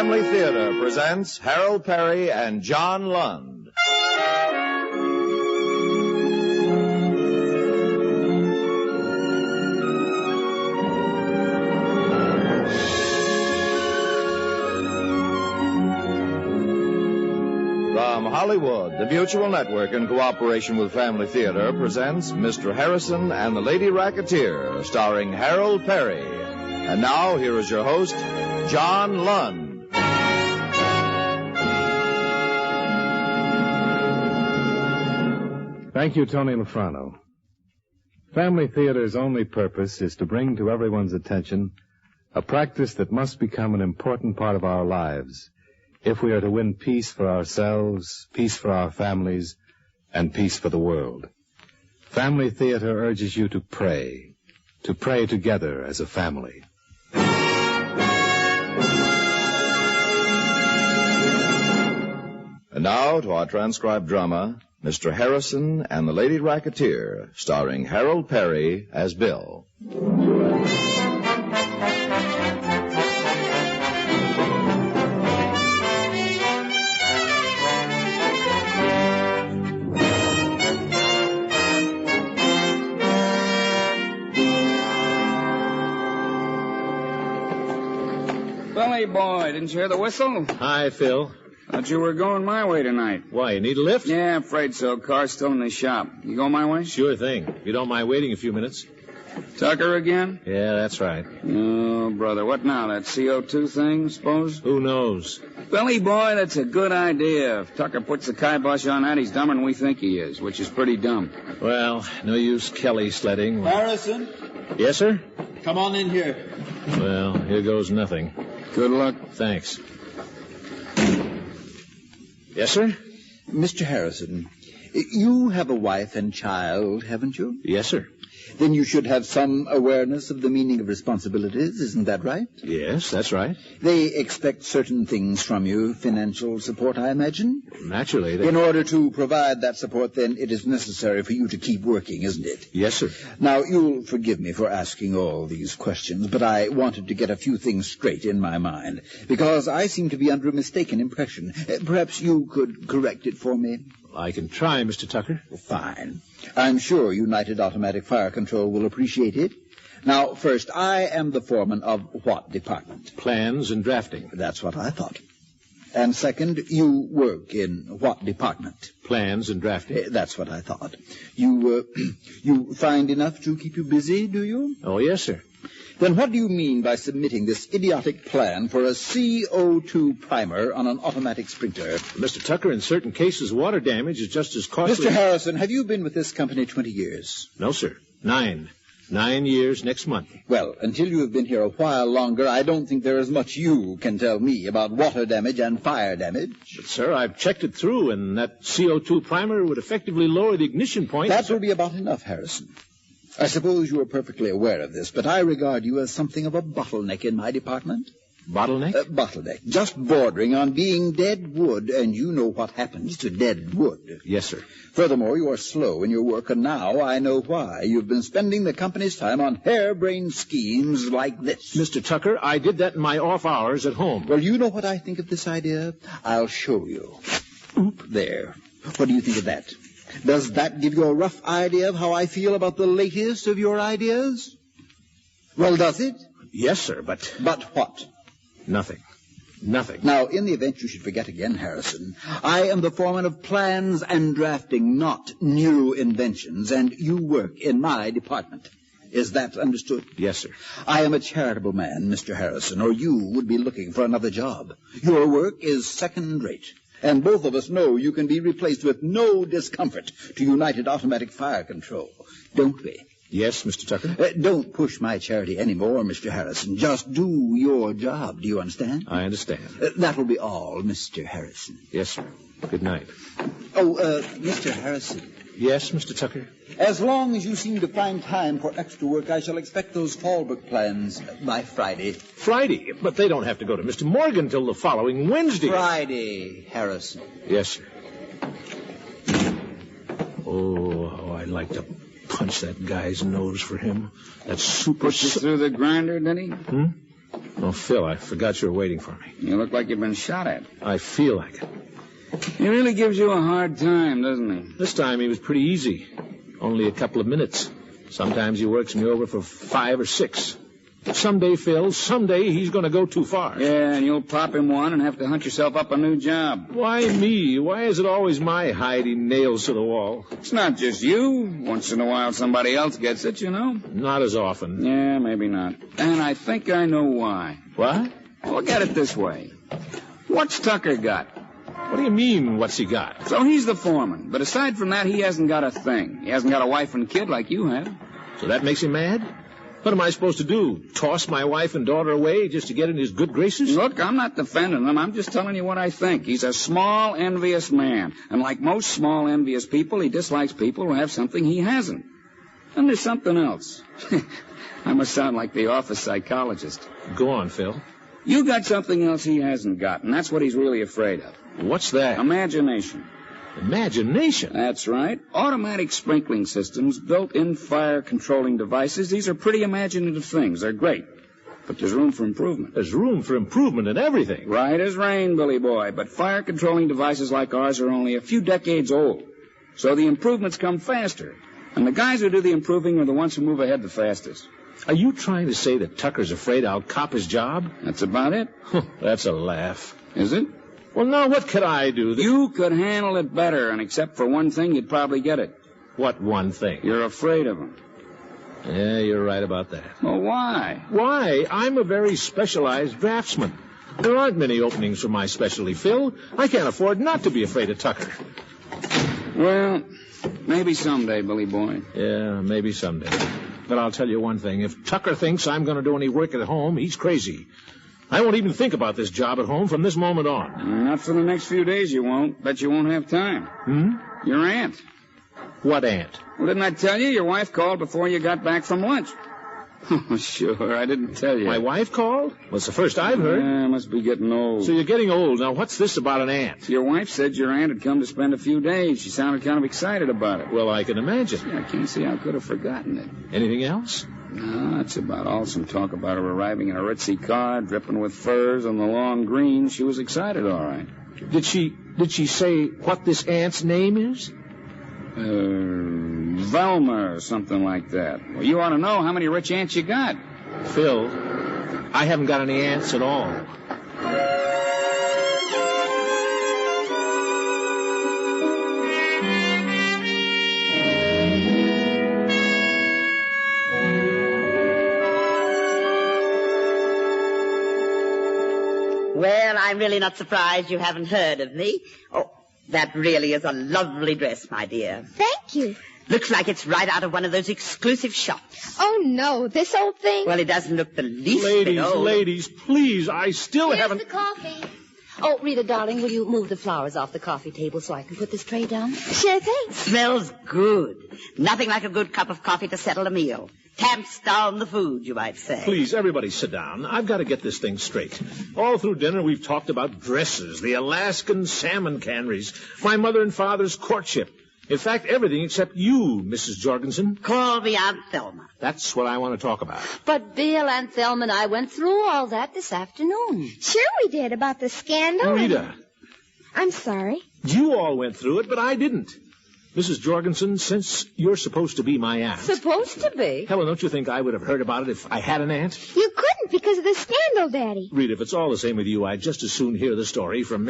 Family Theater presents Harold Perry and John Lund. From Hollywood, the Mutual Network, in cooperation with Family Theater, presents Mr. Harrison and the Lady Racketeer, starring Harold Perry. And now, here is your host, John Lund. Thank you, Tony Lafrano. Family Theater's only purpose is to bring to everyone's attention a practice that must become an important part of our lives if we are to win peace for ourselves, peace for our families, and peace for the world. Family Theater urges you to pray together as a family. And now to our transcribed drama, Mr. Harrison and the Lady Racketeer, starring Harold Perry as Bill. Billy boy, didn't you hear the whistle? Hi, Phil. Thought you were going my way tonight. Why, you need a lift? Yeah, I'm afraid so. Car's still in the shop. You go my way? Sure thing. If you don't mind waiting a few minutes. Tucker again? Yeah, that's right. Oh, brother, what now? That CO2 thing, suppose? Who knows? Billy boy, that's a good idea. If Tucker puts the kibosh on that, he's dumber than we think he is, which is pretty dumb. Well, no use Kelly sledding. Harrison? Yes, sir? Come on in here. Well, here goes nothing. Good luck. Thanks. Yes, sir? Mr. Harrison, you have a wife and child, haven't you? Yes, sir. Then you should have some awareness of the meaning of responsibilities, isn't that right? Yes, that's right. They expect certain things from you, financial support, I imagine? Naturally. In order to provide that support, then, it is necessary for you to keep working, isn't it? Yes, sir. Now, you'll forgive me for asking all these questions, but I wanted to get a few things straight in my mind, because I seem to be under a mistaken impression. Perhaps you could correct it for me? I can try, Mr. Tucker. Fine. I'm sure United Automatic Fire Control will appreciate it. Now, first, I am the foreman of what department? Plans and drafting. That's what I thought. And second, you work in what department? Plans and drafting. That's what I thought. You find enough to keep you busy, do you? Oh, yes, sir. Then what do you mean by submitting this idiotic plan for a CO2 primer on an automatic sprinkler? Mr. Tucker, in certain cases, water damage is just as costly... Mr. Harrison, have you been with this company 20 years? No, sir. 9 years next month. Well, until you have been here a while longer, I don't think there is much you can tell me about water damage and fire damage. But, sir, I've checked it through, and that CO2 primer would effectively lower the ignition point. That will be about enough, Harrison. I suppose you are perfectly aware of this, but I regard you as something of a bottleneck in my department. Bottleneck? Bottleneck. Just bordering on being dead wood, and you know what happens to dead wood. Yes, sir. Furthermore, you are slow in your work, and now I know why. You've been spending the company's time on harebrained schemes like this. Mr. Tucker, I did that in my off hours at home. Well, you know what I think of this idea? I'll show you. Oop, there. What do you think of that? Does that give you a rough idea of how I feel about the latest of your ideas? Well, does it? Yes, sir, but... But what? Nothing. Now, in the event you should forget again, Harrison, I am the foreman of plans and drafting, not new inventions, and you work in my department. Is that understood? Yes, sir. I am a charitable man, Mr. Harrison, or you would be looking for another job. Your work is second-rate. And both of us know you can be replaced with no discomfort to United Automatic Fire Control. Don't we? Yes, Mr. Tucker. Don't push my charity anymore, Mr. Harrison. Just do your job. Do you understand? I understand. That will be all, Mr. Harrison. Yes, sir. Good night. Oh, Mr. Harrison. Yes, Mr. Tucker? As long as you seem to find time for extra work, I shall expect those Fallbrook plans by Friday. Friday? But they don't have to go to Mr. Morgan till the following Wednesday. Friday, Harrison. Yes, sir. Oh, how I'd like to punch that guy's nose for him. That super... Put you through the grinder, did he? Oh, Phil, I forgot you were waiting for me. You look like you've been shot at. I feel like it. He really gives you a hard time, doesn't he? This time he was pretty easy. Only a couple of minutes. Sometimes he works me over for 5 or 6. Someday, Phil, someday he's going to go too far. Yeah, and you'll pop him one and have to hunt yourself up a new job. Why me? Why is it always my hidey nails to the wall? It's not just you. Once in a while somebody else gets it, you know. Not as often. Yeah, maybe not. And I think I know why. What? Look at it this way. What's Tucker got? What do you mean, what's he got? So he's the foreman. But aside from that, he hasn't got a thing. He hasn't got a wife and kid like you have. So that makes him mad? What am I supposed to do? Toss my wife and daughter away just to get in his good graces? Look, I'm not defending him. I'm just telling you what I think. He's a small, envious man. And like most small, envious people, he dislikes people who have something he hasn't. And there's something else. I must sound like the office psychologist. Go on, Phil. You got something else he hasn't got, and that's what he's really afraid of. What's that? Imagination. Imagination? That's right. Automatic sprinkling systems, built-in fire-controlling devices, these are pretty imaginative things. They're great. But there's room for improvement. There's room for improvement in everything. Right as rain, Billy boy. But fire-controlling devices like ours are only a few decades old. So the improvements come faster. And the guys who do the improving are the ones who move ahead the fastest. Are you trying to say that Tucker's afraid I'll cop his job? That's about it. That's a laugh. Is it? Well, now, what could I do? You could handle it better, and except for one thing, you'd probably get it. What one thing? You're afraid of him. Yeah, you're right about that. Well, why? Why? I'm a very specialized draftsman. There aren't many openings for my specialty, Phil. I can't afford not to be afraid of Tucker. Well, maybe someday, Billy boy. Yeah, maybe someday. But I'll tell you one thing. If Tucker thinks I'm going to do any work at home, he's crazy. I won't even think about this job at home from this moment on. Not for the next few days, you won't. Bet you won't have time. Your aunt. What aunt? Well, didn't I tell you? Your wife called before you got back from lunch. Oh, sure, I didn't tell you. My wife called? Well, it's the first I've heard. Yeah, must be getting old. So you're getting old. Now, what's this about an aunt? Your wife said your aunt had come to spend a few days. She sounded kind of excited about it. Well, I can imagine. Yeah, I can't see how I could have forgotten it. Anything else? No, that's about all. Some talk about her arriving in a ritzy car, dripping with furs on the long green. She was excited, all right. Did she say what this aunt's name is? Velma or something like that. Well, you ought to know how many rich aunts you got. Phil, I haven't got any aunts at all. Well, I'm really not surprised you haven't heard of me. Oh, that really is a lovely dress, my dear. Thank you. Looks like it's right out of one of those exclusive shops. Oh, no, this old thing? Well, it doesn't look the least bit old. Ladies, please, I still haven't... Here's the coffee. Oh, Rita, darling, will you move the flowers off the coffee table so I can put this tray down? Sure thing. Smells good. Nothing like a good cup of coffee to settle a meal. Tamps down the food, you might say. Please, everybody sit down. I've got to get this thing straight. All through dinner, we've talked about dresses, the Alaskan salmon canneries, my mother and father's courtship. In fact, everything except you, Mrs. Jorgensen. Call me Aunt Thelma. That's what I want to talk about. But Bill, Aunt Thelma, and I went through all that this afternoon. Sure we did, about the scandal. Rita. I'm sorry. You all went through it, but I didn't. Mrs. Jorgensen, since you're supposed to be my aunt... Supposed to be? Helen, don't you think I would have heard about it if I had an aunt? You couldn't because of the scandal, Daddy. Rita, if it's all the same with you, I'd just as soon hear the story from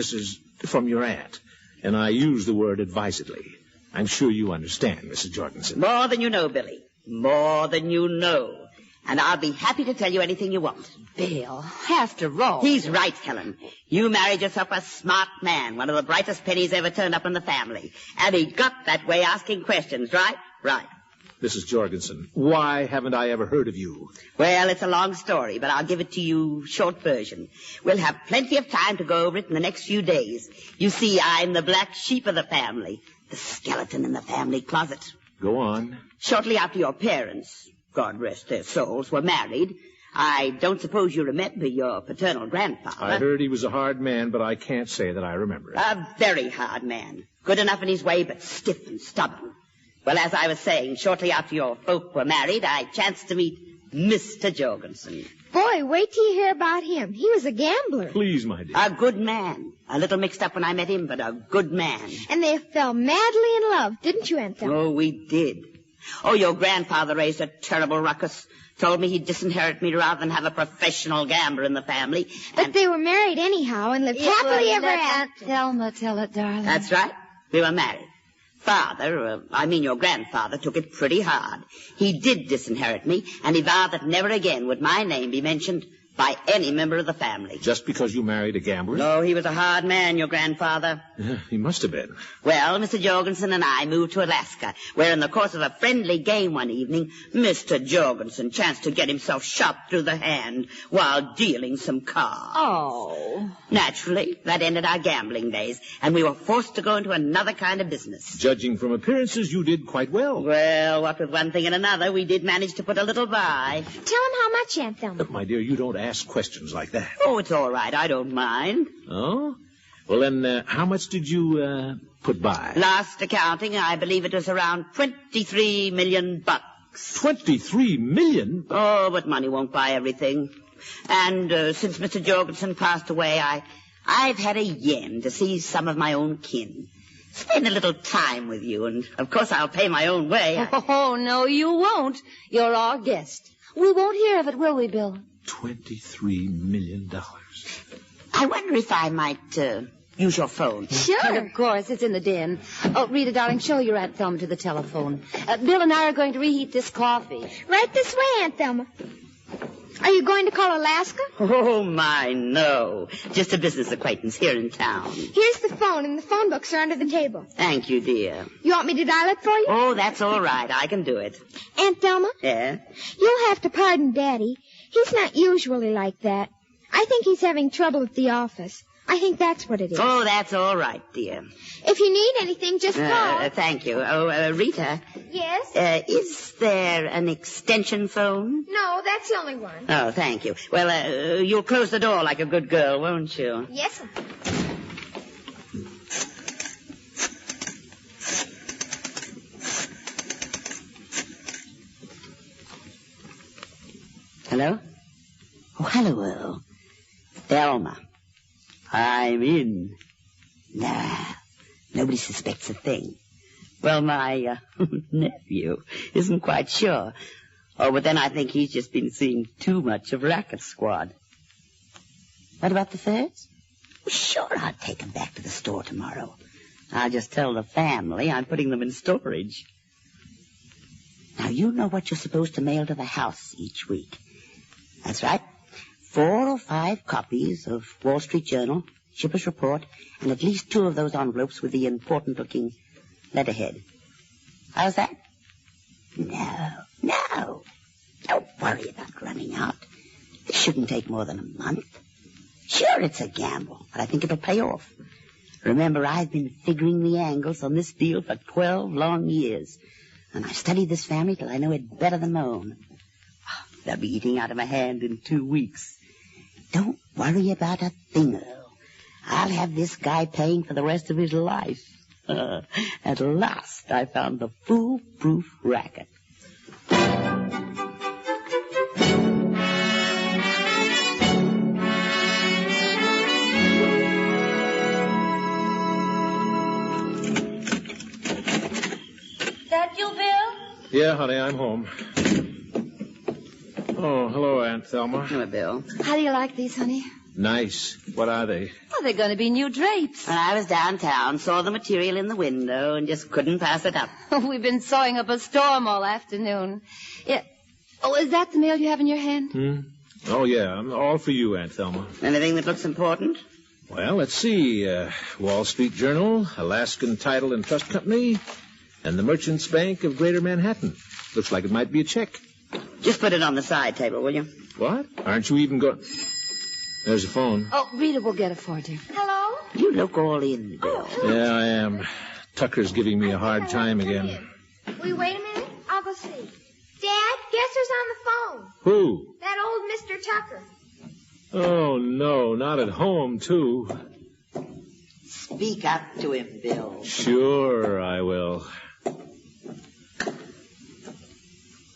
your aunt. And I use the word advisedly. I'm sure you understand, Mrs. Jorgensen. More than you know, Billy. More than you know. And I'll be happy to tell you anything you want. Bill, after all... He's right, Helen. You married yourself a smart man, one of the brightest pennies ever turned up in the family. And he got that way asking questions, right? Right. Mrs. Jorgensen, why haven't I ever heard of you? Well, it's a long story, but I'll give it to you short version. We'll have plenty of time to go over it in the next few days. You see, I'm the black sheep of the family, the skeleton in the family closet. Go on. Shortly after your parents, God rest their souls, were married, I don't suppose you remember your paternal grandfather. I heard he was a hard man, but I can't say that I remember it. A very hard man. Good enough in his way, but stiff and stubborn. Well, as I was saying, shortly after your folk were married, I chanced to meet Mr. Jorgensen. Boy, wait till you hear about him. He was a gambler. Please, my dear. A good man. A little mixed up when I met him, but a good man. And they fell madly in love, didn't you, Aunt Thelma? Oh, we did. Oh, your grandfather raised a terrible ruckus. Told me he'd disinherit me rather than have a professional gambler in the family. But they were married anyhow and lived happily ever after. Aunt Thelma tell it, darling. That's right. We were married. Your grandfather took it pretty hard. He did disinherit me, and he vowed that never again would my name be mentioned by any member of the family. Just because you married a gambler? No, he was a hard man, your grandfather. Yeah, he must have been. Well, Mr. Jorgensen and I moved to Alaska, where in the course of a friendly game one evening, Mr. Jorgensen chanced to get himself shot through the hand while dealing some cards. Oh. Naturally, that ended our gambling days, and we were forced to go into another kind of business. Judging from appearances, you did quite well. Well, what with one thing and another, we did manage to put a little by. Tell him how much, Aunt Thelma. But, my dear, you don't ask questions like that. Oh, it's all right. I don't mind. Oh? Well, then, how much did you, put by? Last accounting, I believe it was around $23 million. 23 million? Oh, but money won't buy everything. And since Mr. Jorgensen passed away, I've had a yen to see some of my own kin. Spend a little time with you, and of course I'll pay my own way. Oh, no, you won't. You're our guest. We won't hear of it, will we, Bill? $23 million. I wonder if I might use your phone. Sure. Of course, it's in the den. Oh, Rita, darling, show your Aunt Thelma to the telephone. Bill and I are going to reheat this coffee. Right this way, Aunt Thelma. Are you going to call Alaska? Oh, my, no. Just a business acquaintance here in town. Here's the phone, and the phone books are under the table. Thank you, dear. You want me to dial it for you? Oh, that's all right. I can do it. Aunt Thelma? Yeah? You'll have to pardon Daddy. He's not usually like that. I think he's having trouble at the office. I think that's what it is. Oh, that's all right, dear. If you need anything, just call. Thank you. Oh, Rita. Yes? Is there an extension phone? No, that's the only one. Oh, thank you. Well, you'll close the door like a good girl, won't you? Yes, sir. Hello? Oh, hello. Thelma. I'm in. Nah, nobody suspects a thing. Well, my nephew isn't quite sure. Oh, but then I think he's just been seeing too much of Racket Squad. What about the fares? Well, sure, I'll take them back to the store tomorrow. I'll just tell the family I'm putting them in storage. Now, you know what you're supposed to mail to the house each week. That's right. 4 or 5 copies of Wall Street Journal, Shipper's Report, and at least 2 of those envelopes with the important-looking letterhead. How's that? No. Don't worry about running out. This shouldn't take more than a month. Sure, it's a gamble, but I think it'll pay off. Remember, I've been figuring the angles on this deal for 12 long years, and I've studied this family till I know it better than my own. They'll be eating out of my hand in 2 weeks. Don't worry about a thing, Earl. I'll have this guy paying for the rest of his life. At last, I found the foolproof racket. That you, Bill? Yeah, honey, I'm home. Oh, hello, Aunt Thelma. Hello, Bill. How do you like these, honey? Nice. What are they? Oh, they're going to be new drapes. When I was downtown, saw the material in the window, and just couldn't pass it up. We've been sewing up a storm all afternoon. Yeah. Oh, is that the mail you have in your hand? Oh, yeah. I'm all for you, Aunt Thelma. Anything that looks important? Well, let's see. Wall Street Journal, Alaskan Title and Trust Company, and the Merchants Bank of Greater Manhattan. Looks like it might be a check. Just put it on the side table, will you? What? Aren't you even going... There's a phone. Oh, Rita will get it for you. Hello? You look all in, Bill. Yeah, I am. Tucker's giving me a hard time again. Will you wait a minute? I'll go see. Dad, guess who's on the phone? Who? That old Mr. Tucker. Oh, no, not at home, too. Speak up to him, Bill. Sure, I will.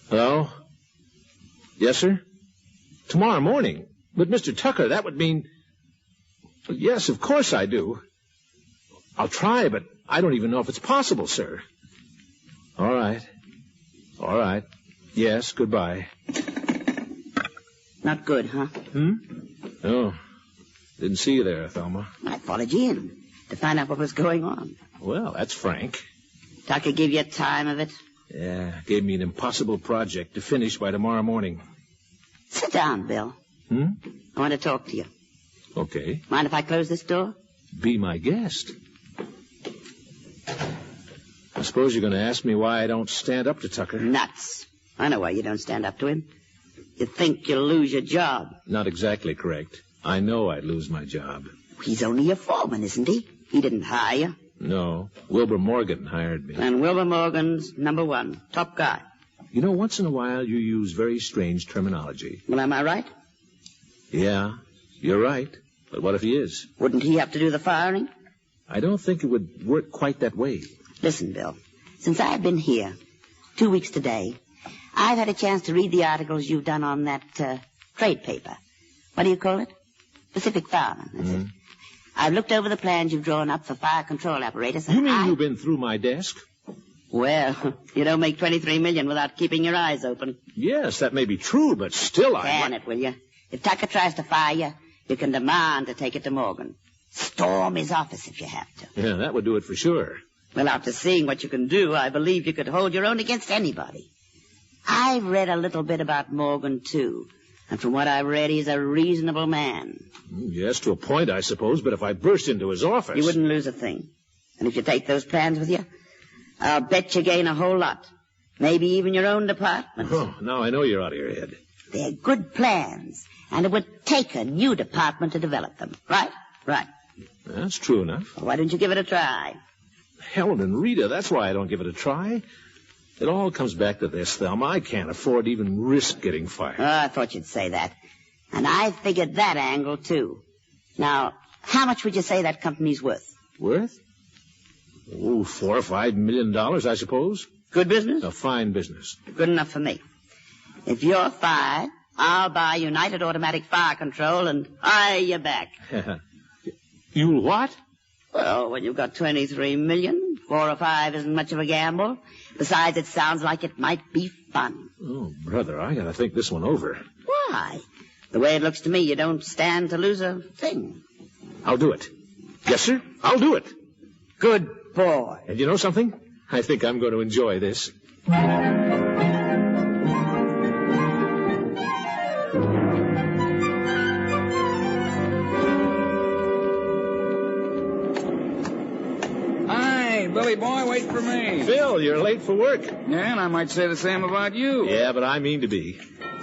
Hello? Yes, sir? Tomorrow morning? But, Mr. Tucker, that would mean... Yes, of course I do. I'll try, but I don't even know if it's possible, sir. All right. All right. Yes, goodbye. Not good, huh? Oh, didn't see you there, Thelma. I followed you in to find out what was going on. Well, that's frank. Tucker give you time of it? Yeah, gave me an impossible project to finish by tomorrow morning. Sit down, Bill. I want to talk to you. Okay. Mind if I close this door? Be my guest. I suppose you're going to ask me why I don't stand up to Tucker. Nuts. I know why you don't stand up to him. You think you'll lose your job. Not exactly correct. I know I'd lose my job. He's only a foreman, isn't he? He didn't hire you. No, Wilbur Morgan hired me. And Wilbur Morgan's number one, top guy. You know, once in a while you use very strange terminology. Well, am I right? Yeah, you're right. But what if he is? Wouldn't he have to do the firing? I don't think it would work quite that way. Listen, Bill, since I've been here, 2 weeks today, I've had a chance to read the articles you've done on that trade paper. What do you call it? Pacific Fireman, that's it. I've looked over the plans you've drawn up for fire control apparatus. You mean you've been through my desk? Well, you don't make $23 million without keeping your eyes open. Yes, that may be true, but still Can it, will you? If Tucker tries to fire you, you can demand to take it to Morgan. Storm his office if you have to. Yeah, that would do it for sure. Well, after seeing what you can do, I believe you could hold your own against anybody. I've read a little bit about Morgan, too. And from what I've read, he's a reasonable man. Yes, to a point, I suppose, but if I burst into his office... You wouldn't lose a thing. And if you take those plans with you, I'll bet you gain a whole lot. Maybe even your own department. Oh, now I know you're out of your head. They're good plans, and it would take a new department to develop them. Right? Right. That's true enough. Well, why don't you give it a try? Helen and Rita, that's why I don't give it a try. It all comes back to this, Thelma. I can't afford to even risk getting fired. Oh, I thought you'd say that. And I figured that angle, too. Now, how much would you say that company's worth? Worth? Oh, $4 or $5 million, I suppose. Good business? A fine business. Good enough for me. If you're fired, I'll buy United Automatic Fire Control and hire you back. You'll what? Well, when you've got $23 million, 4 or 5 isn't much of a gamble. Besides, it sounds like it might be fun. Oh, brother, I gotta think this one over. Why? The way it looks to me, you don't stand to lose a thing. I'll do it. Yes, sir, I'll do it. Good boy. And you know something? I think I'm going to enjoy this. Billy boy, wait for me. Phil, you're late for work. Yeah, and I might say the same about you. Yeah, but I mean to be.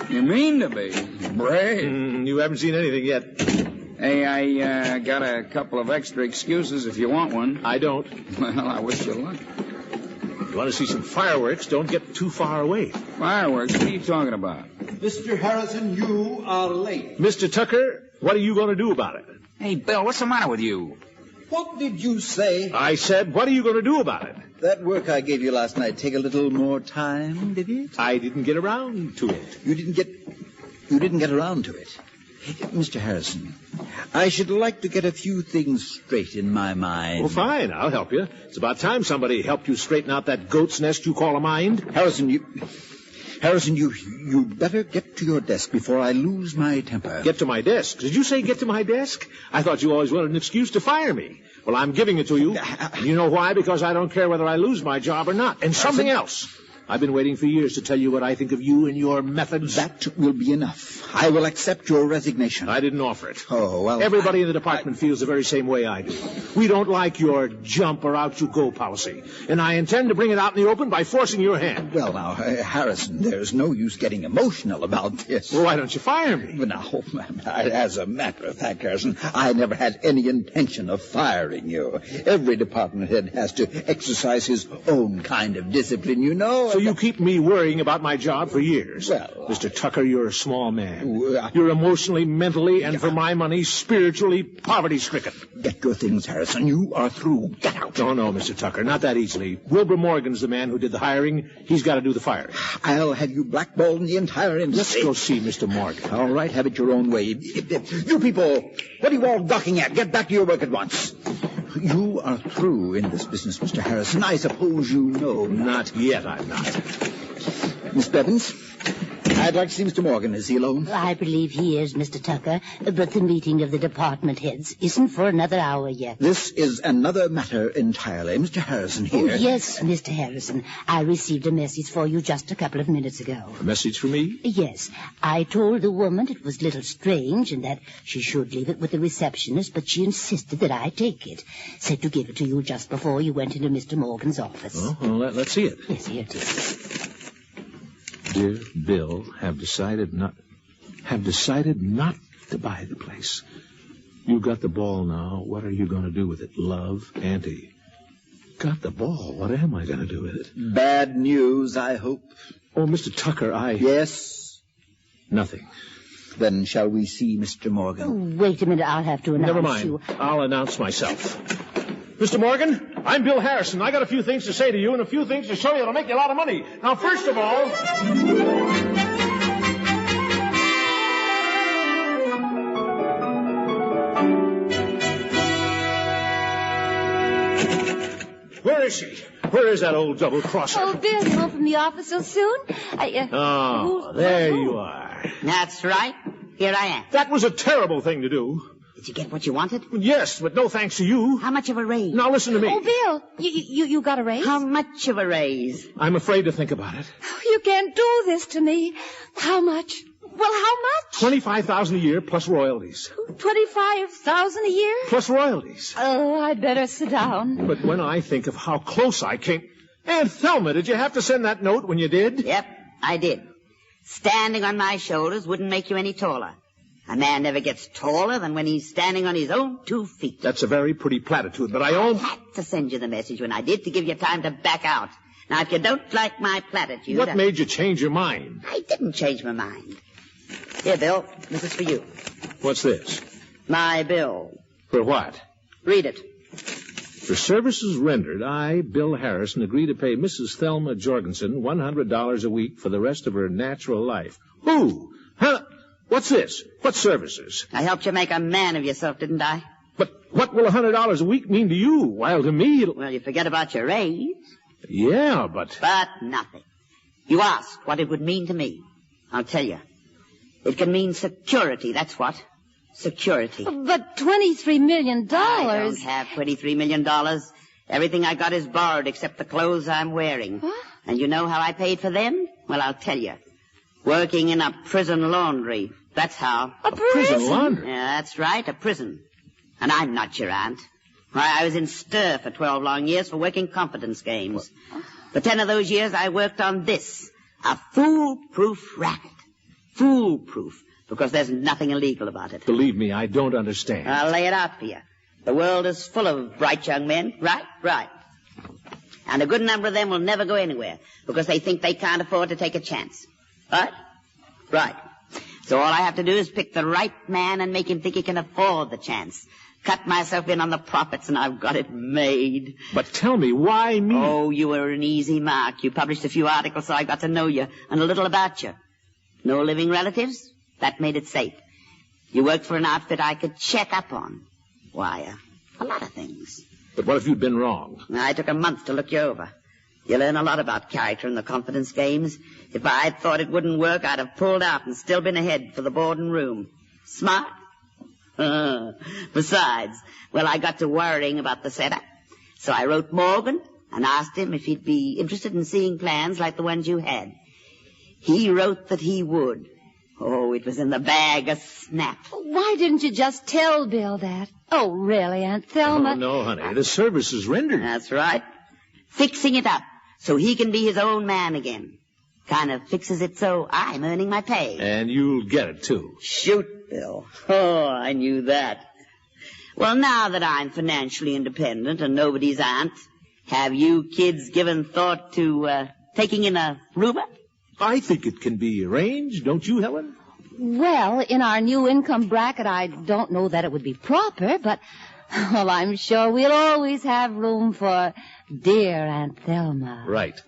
You mean to be? Brave. You haven't seen anything yet. Hey, I got a couple of extra excuses if you want one. I don't. Well, I wish you luck. You want to see some fireworks, don't get too far away. Fireworks? What are you talking about? Mr. Harrison, you are late. Mr. Tucker, what are you going to do about it? Hey, Bill, what's the matter with you? What did you say? I said, what are you going to do about it? That work I gave you last night take a little more time, did it? I didn't get around to it. You didn't get around to it. Mr. Harrison, I should like to get a few things straight in my mind. Well, fine, I'll help you. It's about time somebody helped you straighten out that goat's nest you call a mind. Harrison, you better get to your desk before I lose my temper. Get to my desk? Did you say get to my desk? I thought you always wanted an excuse to fire me. Well, I'm giving it to you. And you know why? Because I don't care whether I lose my job or not. And something else. I've been waiting for years to tell you what I think of you and your methods. That will be enough. I will accept your resignation. I didn't offer it. Oh, well... Everybody in the department feels the very same way I do. We don't like your jump or out you go policy. And I intend to bring it out in the open by forcing your hand. Well, now, Harrison, there's no use getting emotional about this. Well, why don't you fire me? But now, as a matter of fact, Harrison, I never had any intention of firing you. Every department head has to exercise his own kind of discipline, you know. So you keep me worrying about my job for years. Well, Mr. Tucker, you're a small man. You're emotionally, mentally, and for my money, spiritually poverty-stricken. Get your things, Harrison. You are through. Get out. Oh, no, Mr. Tucker, not that easily. Wilbur Morgan's the man who did the hiring. He's got to do the firing. I'll have you blackballed in the entire industry. Let's go see Mr. Morgan. All right, have it your own way. You people, what are you all gawking at? Get back to your work at once. You are through in this business, Mr. Harrison. I suppose you know. Not yet, I'm not. Miss Bevins, I'd like to see Mr. Morgan. Is he alone? I believe he is, Mr. Tucker, but the meeting of the department heads isn't for another hour yet. This is another matter entirely. Mr. Harrison Oh, here. yes, Mr. Harrison. I received a message for you just a couple of minutes ago. A message for me? Yes. I told the woman it was a little strange and that she should leave it with the receptionist, but she insisted that I take it. Said to give it to you just before you went into Mr. Morgan's office. Oh, well, let's see it. Yes, here it is. Dear Bill, have decided not to buy the place. You've got the ball now. What are you going to do with it? Love, Auntie. Got the ball. What am I going to do with it? Bad news, I hope. Oh, Mr. Tucker, Yes? Nothing. Then shall we see Mr. Morgan? Oh, wait a minute. I'll have to announce Never mind. you. I'll announce myself. Mr. Morgan, I'm Bill Harrison. I got a few things to say to you and a few things to show you that'll make you a lot of money. Now, first of all... Where is she? Where is that old double-crosser? Oh, Bill, you home from the office so soon? There you are. That's right. Here I am. That was a terrible thing to do. Did you get what you wanted? Yes, but no thanks to you. How much of a raise? Now listen to me. Oh, Bill, you got a raise? How much of a raise? I'm afraid to think about it. You can't do this to me. How much? Well, how much? $25,000 a year plus royalties. $25,000 a year? Plus royalties. Oh, I'd better sit down. But when I think of how close I came... Aunt Thelma, did you have to send that note when you did? Yep, I did. Standing on my shoulders wouldn't make you any taller. A man never gets taller than when he's standing on his own 2 feet. That's a very pretty platitude, but I had to send you the message when I did to give you time to back out. Now, if you don't like my platitude... What made you change your mind? I didn't change my mind. Here, Bill, this is for you. What's this? My bill. For what? Read it. For services rendered, I, Bill Harrison, agree to pay Mrs. Thelma Jorgensen $100 a week for the rest of her natural life. Who? Huh? What's this? What services? I helped you make a man of yourself, didn't I? But what will $100 a week mean to you? While to me, it'll... Well, you forget about your raise. Yeah, but... But nothing. You asked what it would mean to me. I'll tell you. It can mean security, that's what. Security. But $23 million. I don't have $23 million. Everything I got is borrowed except the clothes I'm wearing. What? And you know how I paid for them? Well, I'll tell you. Working in a prison laundry. That's how. A prison laundry? Yeah, that's right, a prison. And I'm not your aunt. Why, I was in stir for 12 long years for working confidence games. For 10 of those years, I worked on this. A foolproof racket. Foolproof. Because there's nothing illegal about it. Believe me, I don't understand. I'll lay it out for you. The world is full of bright young men. Right? Right. And a good number of them will never go anywhere because they think they can't afford to take a chance. Right? Right. So all I have to do is pick the right man and make him think he can afford the chance. Cut myself in on the profits and I've got it made. But tell me, why me? Oh, you were an easy mark. You published a few articles so I got to know you and a little about you. No living relatives? That made it safe. You worked for an outfit I could check up on. Why, a lot of things. But what if you'd been wrong? I took a month to look you over. You learn a lot about character in the confidence games. If I'd thought it wouldn't work, I'd have pulled out and still been ahead for the boarding room. Smart? Besides, well, I got to worrying about the setup. So I wrote Morgan and asked him if he'd be interested in seeing plans like the ones you had. He wrote that he would. Oh, it was in the bag a snap. Why didn't you just tell Bill that? Oh, really, Aunt Thelma? Oh, no, honey. The service is rendered. That's right. Fixing it up so he can be his own man again. Kind of fixes it so I'm earning my pay. And you'll get it, too. Shoot, Bill. Oh, I knew that. Well, now that I'm financially independent and nobody's aunt, have you kids given thought to taking in a roomer? I think it can be arranged, don't you, Helen? Well, in our new income bracket, I don't know that it would be proper, but, well, I'm sure we'll always have room for dear Aunt Thelma. Right.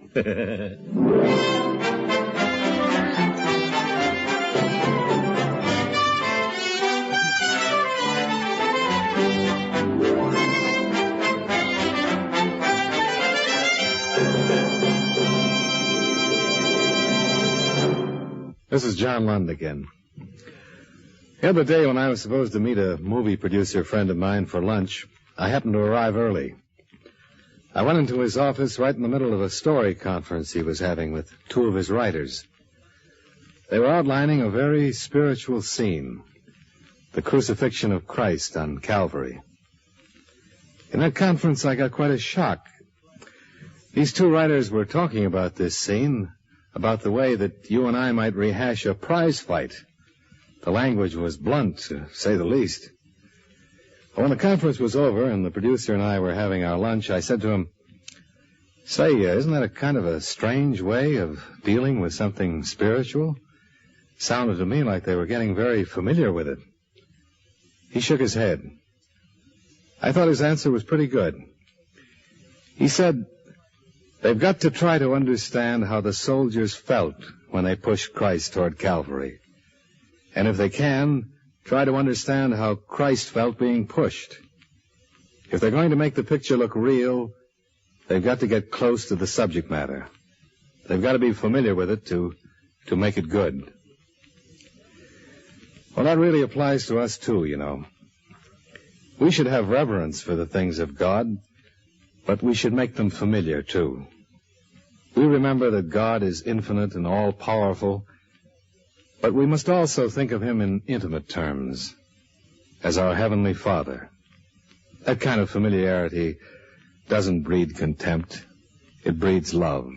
This is John Lund again. The other day when I was supposed to meet a movie producer friend of mine for lunch, I happened to arrive early. I went into his office right in the middle of a story conference he was having with two of his writers. They were outlining a very spiritual scene, the crucifixion of Christ on Calvary. In that conference, I got quite a shock. These two writers were talking about this scene, about the way that you and I might rehash a prize fight. The language was blunt, to say the least. When the conference was over and the producer and I were having our lunch, I said to him, "Say, isn't that a kind of a strange way of dealing with something spiritual?" Sounded to me like they were getting very familiar with it. He shook his head. I thought his answer was pretty good. He said, "They've got to try to understand how the soldiers felt when they pushed Christ toward Calvary. And if they can, try to understand how Christ felt being pushed. If they're going to make the picture look real, they've got to get close to the subject matter. They've got to be familiar with it to make it good." Well, that really applies to us, too, you know. We should have reverence for the things of God, but we should make them familiar, too. We remember that God is infinite and all-powerful, but we must also think of him in intimate terms, as our Heavenly Father. That kind of familiarity doesn't breed contempt. It breeds love.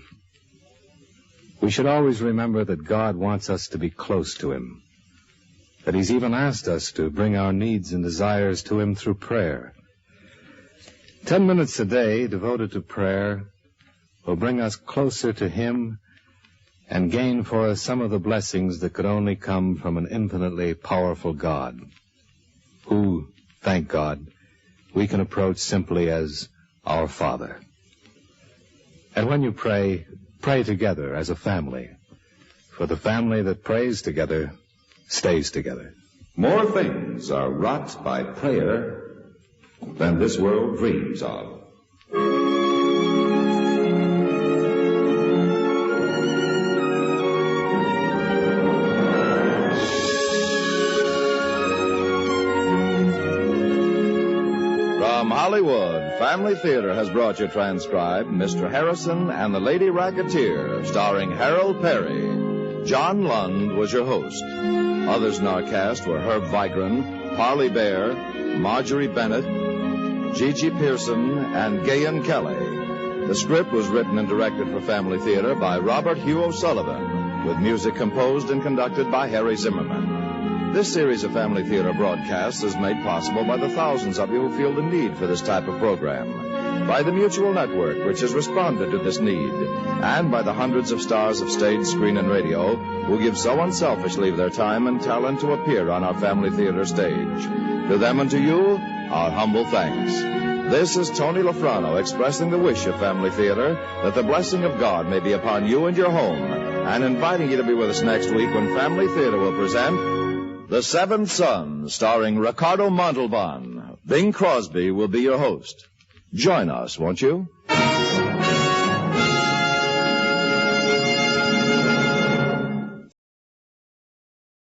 We should always remember that God wants us to be close to him, that he's even asked us to bring our needs and desires to him through prayer. 10 minutes a day devoted to prayer will bring us closer to him and gain for us some of the blessings that could only come from an infinitely powerful God, who, thank God, we can approach simply as our Father. And when you pray, pray together as a family, for the family that prays together stays together. More things are wrought by prayer than this world dreams of. From Hollywood, Family Theater has brought you transcribed Mr. Harrison and the Lady Racketeer, starring Harold Perry. John Lund was your host. Others in our cast were Herb Vigran, Parley Bear, Marjorie Bennett, Gigi Pearson, and Gayan Kelly. The script was written and directed for Family Theater by Robert Hugh O'Sullivan, with music composed and conducted by Harry Zimmerman. This series of Family Theater broadcasts is made possible by the thousands of you who feel the need for this type of program, by the Mutual Network, which has responded to this need, and by the hundreds of stars of stage, screen, and radio who give so unselfishly their time and talent to appear on our Family Theater stage. To them and to you, our humble thanks. This is Tony Lafrano expressing the wish of Family Theater that the blessing of God may be upon you and your home, and inviting you to be with us next week when Family Theater will present The Seventh Son, starring Ricardo Montalban. Bing Crosby will be your host. Join us, won't you?